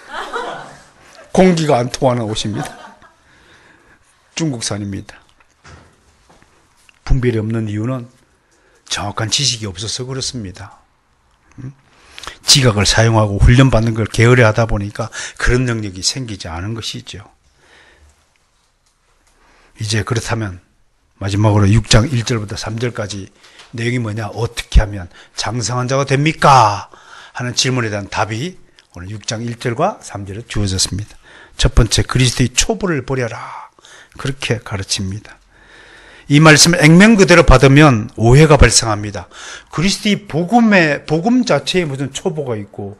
공기가 안 통하는 옷입니다. 중국산입니다. 분별이 없는 이유는 정확한 지식이 없어서 그렇습니다. 지각을 사용하고 훈련받는 걸 게으르 하다 보니까 그런 능력이 생기지 않은 것이죠. 이제 그렇다면 마지막으로 6장 1절부터 3절까지 내용이 뭐냐, 어떻게 하면 장성한 자가 됩니까? 하는 질문에 대한 답이 오늘 6장 1절과 3절에 주어졌습니다. 첫 번째, 그리스도의 초보를 버려라. 그렇게 가르칩니다. 이 말씀을 액면 그대로 받으면 오해가 발생합니다. 그리스도의 복음 자체에 무슨 초보가 있고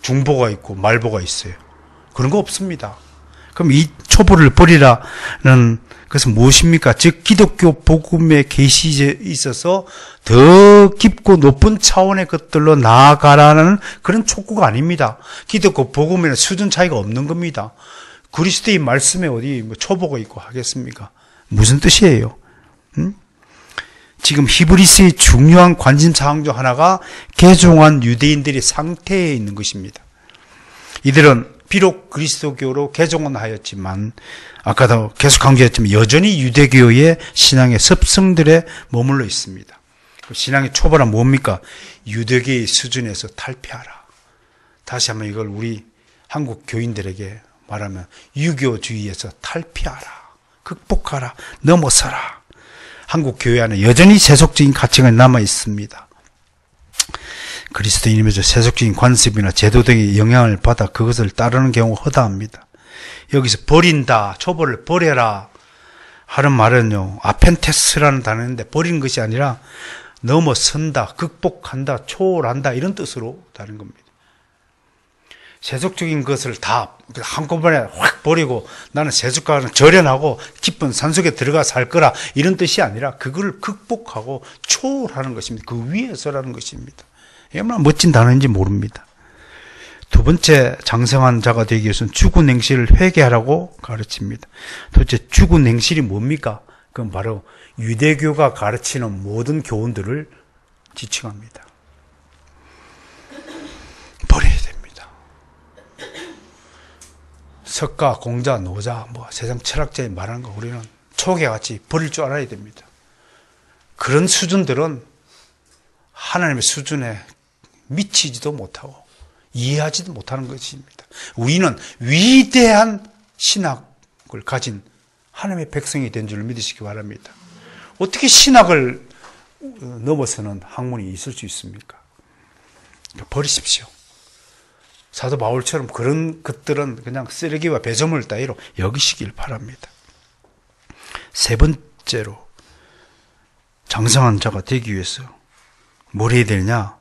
중보가 있고 말보가 있어요. 그런 거 없습니다. 그럼 이 초보를 버리라는 것은 무엇입니까? 즉 기독교 복음의 계시에 있어서 더 깊고 높은 차원의 것들로 나아가라는 그런 촉구가 아닙니다. 기독교 복음에는 수준 차이가 없는 겁니다. 그리스도의 말씀에 어디 초보가 있고 하겠습니까? 무슨 뜻이에요? 지금 히브리서의 중요한 관심사항 중 하나가 개종한 유대인들의 상태에 있는 것입니다. 이들은 비록 그리스도교로 개종은 하였지만, 아까도 계속 강조했지만 여전히 유대교의 신앙의 습성들에 머물러 있습니다. 신앙의 초보란 뭡니까? 유대교의 수준에서 탈피하라. 다시 한번 이걸 우리 한국 교인들에게 말하면 유교주의에서 탈피하라, 극복하라, 넘어서라. 한국 교회 안에 여전히 세속적인 가치가 남아 있습니다. 그리스도인이면서 세속적인 관습이나 제도 등의 영향을 받아 그것을 따르는 경우가 허다합니다. 여기서 버린다, 초보를 버려라 하는 말은요, 아펜테스라는 단어인데 버리는 것이 아니라 넘어선다, 극복한다, 초월한다 이런 뜻으로 다른 겁니다. 세속적인 것을 다 한꺼번에 확 버리고 나는 세속과는 절연하고 깊은 산속에 들어가 살 거라 이런 뜻이 아니라 그걸 극복하고 초월하는 것입니다. 그 위에서라는 것입니다. 얼마나 멋진 단어인지 모릅니다. 두 번째, 장성한 자가 되기 위해서는 죽은 행실을 회개하라고 가르칩니다. 도대체 죽은 행실이 뭡니까? 그건 바로 유대교가 가르치는 모든 교훈들을 지칭합니다. 버려야 됩니다. 석가, 공자, 노자, 세상 철학자에 말하는 거 우리는 초계같이 버릴 줄 알아야 됩니다. 그런 수준들은 하나님의 수준에 미치지도 못하고 이해하지도 못하는 것입니다. 우리는 위대한 신학을 가진 하나님의 백성이 된 줄 믿으시기 바랍니다. 어떻게 신학을 넘어서는 학문이 있을 수 있습니까? 버리십시오. 사도 바울처럼 그런 것들은 그냥 쓰레기와 배조물 따위로 여기시길 바랍니다. 세 번째로 장성한 자가 되기 위해서 뭘 해야 되느냐?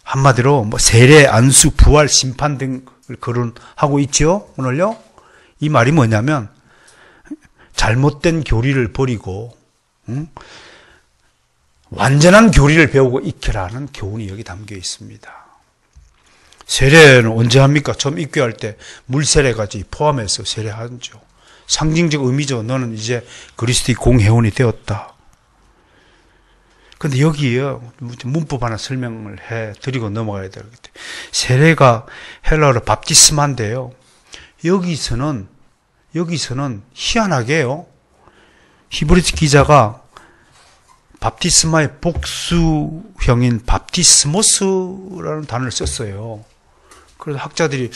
한마디로 뭐 세례, 안수, 부활, 심판 등을 거론하고 있죠. 오늘요. 이 말이 뭐냐면 잘못된 교리를 버리고 완전한 교리를 배우고 익혀라는 교훈이 여기 담겨 있습니다. 세례는 언제 합니까? 처음 입교할 때 물세례까지 포함해서 세례하죠. 상징적 의미죠. 너는 이제 그리스도의 공회원이 되었다. 근데 여기에요, 문법 하나 설명을 해 드리고 넘어가야 되겠다. 세례가 헬라어로 밥티스마인데요. 여기서는 희한하게요, 히브리서 기자가 밥티스마의 복수형인 밥티스모스라는 단어를 썼어요. 그래서 학자들이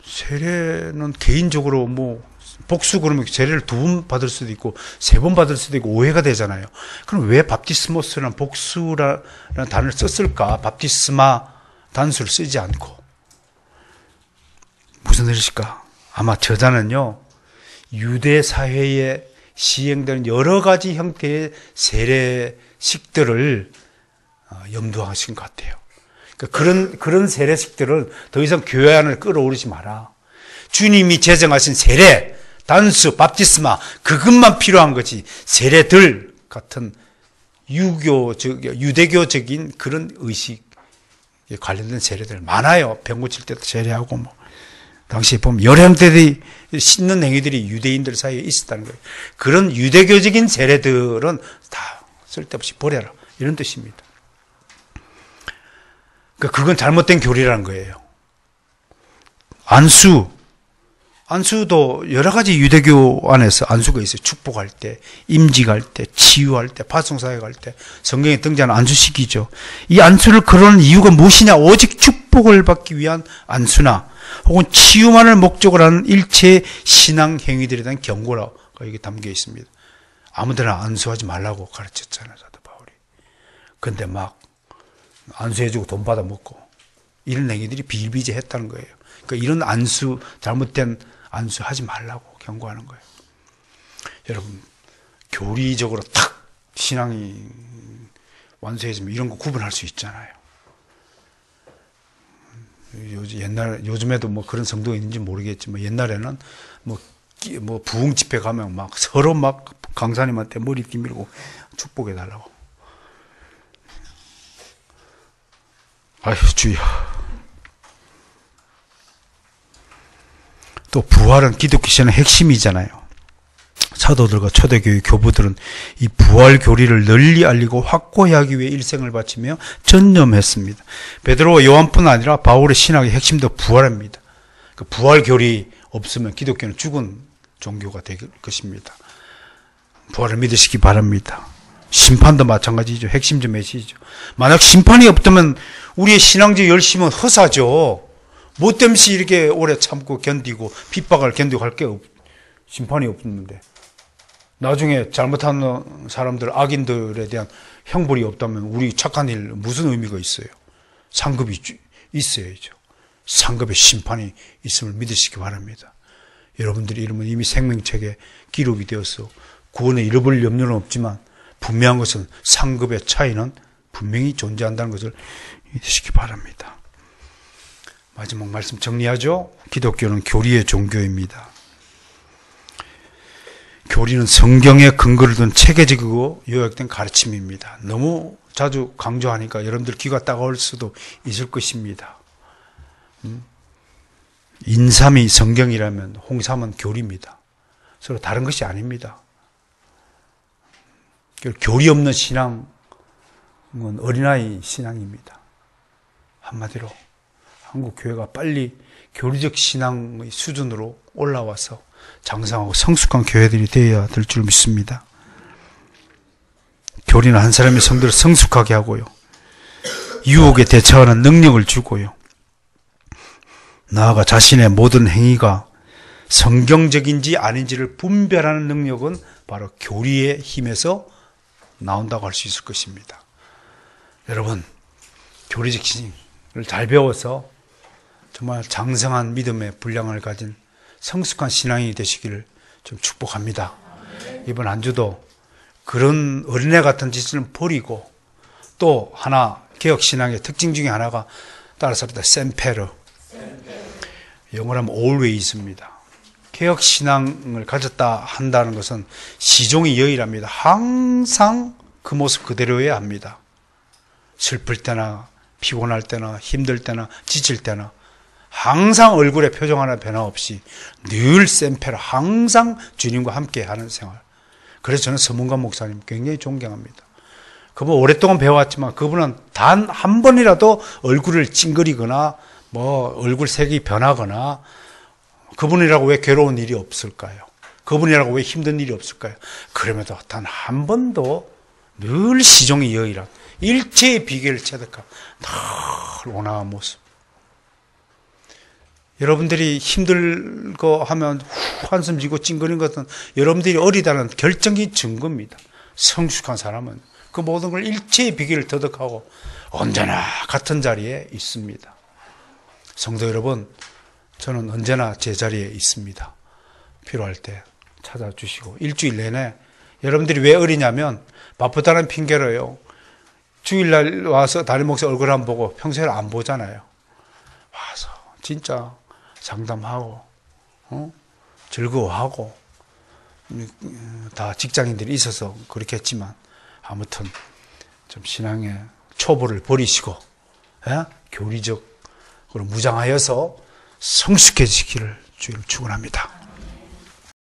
세례는 개인적으로 뭐 복수 그러면 세례를 2번 받을 수도 있고 3번 받을 수도 있고 오해가 되잖아요. 그럼 왜 밥티스모스라는 복수라는 단어를 썼을까? 밥티스마 단수를 쓰지 않고. 무슨 뜻일까? 아마 저자는요, 유대 사회에 시행되는 여러 가지 형태의 세례식들을 염두하신 것 같아요. 그러니까 그런 세례식들을 더 이상 교회 안을 끌어오르지 마라. 주님이 제정하신 세례, 단수, 밥티스마, 그것만 필요한 거지. 세례들 같은 유대교적인 그런 의식에 관련된 세례들 많아요. 병 고칠 때도 세례하고 뭐. 당시에 보면 여러 형태들이 씻는 행위들이 유대인들 사이에 있었다는 거예요. 그런 유대교적인 세례들은 다 쓸데없이 버려라. 이런 뜻입니다. 그건 잘못된 교리라는 거예요. 안수도 여러 가지 유대교 안에서 안수가 있어요. 축복할 때, 임직할 때, 치유할 때, 파송사회 갈 때 성경에 등장하는 안수식이죠. 이 안수를 그러는 이유가 무엇이냐? 오직 축복을 받기 위한 안수나 혹은 치유만을 목적으로 하는 일체 신앙 행위들에 대한 경고가 여기 담겨 있습니다. 아무데나 안수하지 말라고 가르쳤잖아요, 사도 바울이. 근데 막 안수해주고 돈 받아 먹고 이런 행위들이 비일비재했다는 거예요. 그러니까 이런 잘못된 안수 하지 말라고 경고하는 거예요. 여러분, 교리적으로 탁 신앙이 완수해지면 이런 거 구분할 수 있잖아요. 요즘에도 뭐 그런 성도가 있는지 모르겠지만 옛날에는 뭐 부흥 집회 가면 막 서로 막 강사님한테 머리 뒤밀고 축복해 달라고. 아휴, 주여. 또 부활은 기독교 신앙의 핵심이잖아요. 사도들과 초대교회 교부들은 이 부활 교리를 널리 알리고 확고히 하기 위해 일생을 바치며 전념했습니다. 베드로와 요한뿐 아니라 바울의 신학의 핵심도 부활입니다. 그 부활 교리 없으면 기독교는 죽은 종교가 될 것입니다. 부활을 믿으시기 바랍니다. 심판도 마찬가지죠. 핵심적 메시지죠. 만약 심판이 없다면 우리의 신앙적 열심은 허사죠. 뭐 때문에 이렇게 오래 참고 견디고 핍박을 견디고 할 게 심판이 없는데, 나중에 잘못하는 사람들, 악인들에 대한 형벌이 없다면 우리 착한 일 무슨 의미가 있어요? 상급이 있어야죠. 상급의 심판이 있음을 믿으시기 바랍니다. 여러분들의 이름은 이미 생명책에 기록이 되어서 구원에 잃어버릴 염려는 없지만 분명한 것은 상급의 차이는 분명히 존재한다는 것을 믿으시기 바랍니다. 마지막 말씀 정리하죠. 기독교는 교리의 종교입니다. 교리는 성경에 근거를 둔 체계적이고 요약된 가르침입니다. 너무 자주 강조하니까 여러분들 귀가 따가울 수도 있을 것입니다. 인삼이 성경이라면 홍삼은 교리입니다. 서로 다른 것이 아닙니다. 교리 없는 신앙은 어린아이 신앙입니다. 한마디로 한국 교회가 빨리 교리적 신앙의 수준으로 올라와서 장성하고 성숙한 교회들이 되어야 될 줄 믿습니다. 교리는 한 사람의 성도를 성숙하게 하고요, 유혹에 대처하는 능력을 주고요, 나아가 자신의 모든 행위가 성경적인지 아닌지를 분별하는 능력은 바로 교리의 힘에서 나온다고 할 수 있을 것입니다. 여러분, 교리적 신앙을 잘 배워서 정말 장성한 믿음의 분량을 가진 성숙한 신앙이 되시기를 좀 축복합니다. 이번 한 주도 그런 어린애 같은 짓을 버리고, 또 하나 개혁신앙의 특징 중에 하나가 따라서 셈페르, 영어로 하면 always입니다. 개혁신앙을 가졌다 한다는 것은 시종이 여의랍니다. 항상 그 모습 그대로여야 합니다. 슬플 때나 피곤할 때나 힘들 때나 지칠 때나 항상 얼굴에 표정 하나 변화 없이 늘 셈페르, 항상 주님과 함께 하는 생활. 그래서 저는 서문관 목사님 굉장히 존경합니다. 그분 오랫동안 배워왔지만 그분은 단 한 번이라도 얼굴을 찡그리거나 얼굴 색이 변하거나, 그분이라고 왜 괴로운 일이 없을까요? 그분이라고 왜 힘든 일이 없을까요? 그럼에도 단 한 번도 늘 시종이 여의라, 일체의 비결을 체득한 늘 온화한 모습. 여러분들이 힘들고 하면 한숨 지고 찡그린 것은 여러분들이 어리다는 결정적인 증거입니다. 성숙한 사람은 그 모든 걸 일체의 비결을 터득하고 언제나 같은 자리에 있습니다. 성도 여러분, 저는 언제나 제 자리에 있습니다. 필요할 때 찾아주시고, 일주일 내내 여러분들이 왜 어리냐면 바쁘다는 핑계로요, 주일날 와서 담임 목사 얼굴 안 보고 평소에 안 보잖아요. 와서 진짜 상담하고 즐거워하고, 다 직장인들이 있어서 그렇게 했지만 아무튼 좀 신앙의 초보를 버리시고 교리적으로 무장하여서 성숙해지기를 주의를 축원합니다.